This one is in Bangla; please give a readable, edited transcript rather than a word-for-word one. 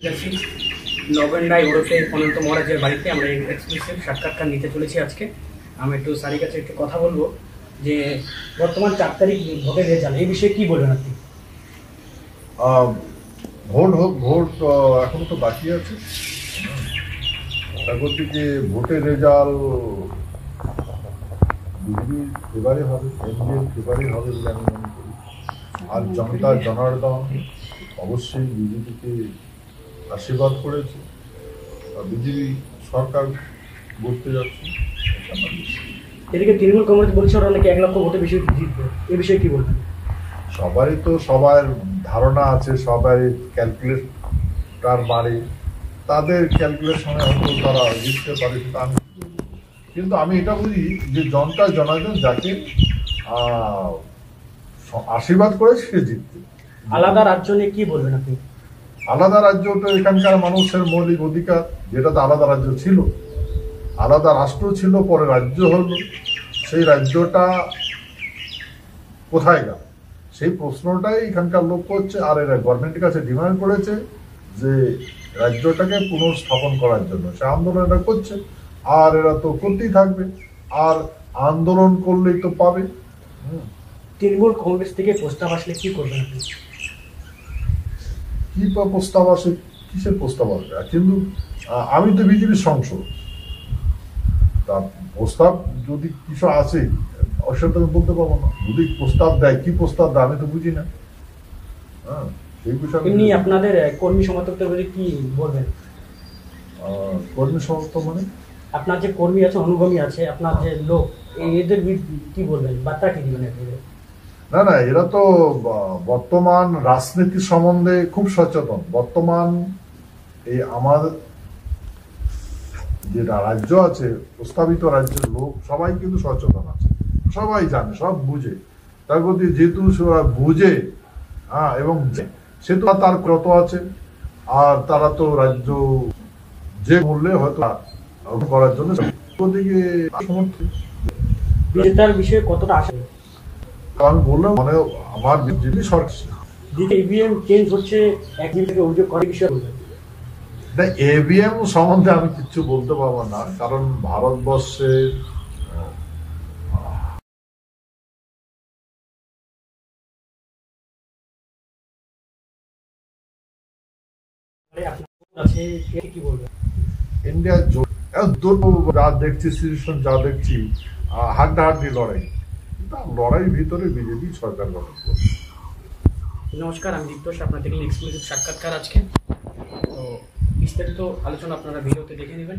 যাচ্ছি নগেন রায় ওরফে অনন্ত মহারাজের বাড়িতে আমরা এক্সক্লুসিভ সাক্ষাৎকার নিতে চলেছি আজকে। আমি একটু স্যারের কাছে একটু কথা বলবো যে বর্তমান 4 তারিখ ভোটের রেজাল্ট, এই বিষয়ে কি বলবেন আপনি? ভোট এখনো তো বাকি আছে। তারপর থেকে ভোটের রেজাল্ট বিজেপির ফেভারে হবে, এনডিএর ফেভারে হবে বলে আমি মনে করি। আর জনতার জনার্দন অবশ্যই বিজেপিকে আশীর্বাদ করেছে, বিজেপি সরকার গড়তে যাচ্ছে। এদিকে তৃণমূল কংগ্রেস বলছে ওরা নাকি 1 লক্ষ ভোটে বেশি জিতবে, এই বিষয়ে কি বলবেন? সবারই তো সবার ধারণা আছে, সবারই ক্যালকুলেটার বাড়ে, তাদের ক্যালকুলেশনে হয়তো তারা জিততে পারে। কিন্তু আমি এটা বুঝি যে জনতা জনার্দন যাকে আশীর্বাদ করে সে জিতবে। আলাদা রাজ্য নিয়ে কি বলবেন আপনি? আলাদা রাজ্য তো এখানকার মানুষের মৌলিক অধিকার, যেটা তো আলাদা রাজ্য ছিল, আলাদা রাষ্ট্র ছিল, পরে রাজ্য হলো। সেই রাজ্যটা কোথায় গেল সেই প্রশ্নটাই এখানকার লোক করছে। আর এরা গভর্নমেন্টের কাছে ডিমান্ড করেছে যে রাজ্যটাকে পুনর্স্থাপন করার জন্য। সে আন্দোলন এরা করছে, আর এরা তো করতেই থাকবে, আর আন্দোলন করলেই তো পাবে। তৃণমূল কংগ্রেস থেকে প্রস্তাব আসলে কি করবেন আপনি? কি প্রস্তাব আসে, কিসের প্রস্তাব আসবে? কিন্তু আমি তো বিজেপির সংসদ, তা প্রস্তাব যদি কিছু আসে অসুবিধা বলতে পারবো না। যদি প্রস্তাব দেয়, কি প্রস্তাব দেয় আমি তো বুঝি না। সেই বিষয়ে এমনি আপনাদের কর্মী সমর্থকদের কি বলবেন? কর্মী সমর্থক মানে আপনার যে কর্মী আছে, অনুগামী আছে, আপনার যে লোক, এদের কি বলবেন, বার্তা কি দিবেন? না, এরা তো বর্তমান রাজনীতি সম্বন্ধে খুব সচেতন। বর্তমান এই আমার যেটা রাজ্য আছে, প্রস্তাবিত রাজ্যের লোক সবাই কিন্তু সচেতন আছে, সবাই জানে, সব বুঝে। তার প্রতি যেহেতু বুঝে এবং সে তো তার কত আছে, আর তারা তো রাজ্য যে মূল্যে হয়তো করার জন্য দিকে সমর্থন। বিজেতার বিষয়ে কতটা আশা? আমি বললাম মানে আমার বিজেপি সরকার ইভিএম চেঞ্জ হচ্ছে, একদিন থেকে অভিযোগ করার বিষয়ে বলবেন? এভিএম সম্বন্ধে আমি কিছু বলতে পারবো না, কারণ ভারতবর্ষের ইন্ডিয়া যা দেখছি, সিচুয়েশন যা দেখছি, হাড্ডাহাড্ডি লড়াই, লড়াই ভিতরে বিজেপি সরকার গঠন করছে। নমস্কার, আমি দীপ্তোষ, আপনার দেখলেন এক্সক্লুসিভ সাক্ষাৎকার আজকে। তো বিস্তারিত আলোচনা আপনারা ভিডিওতে দেখে নেবেন।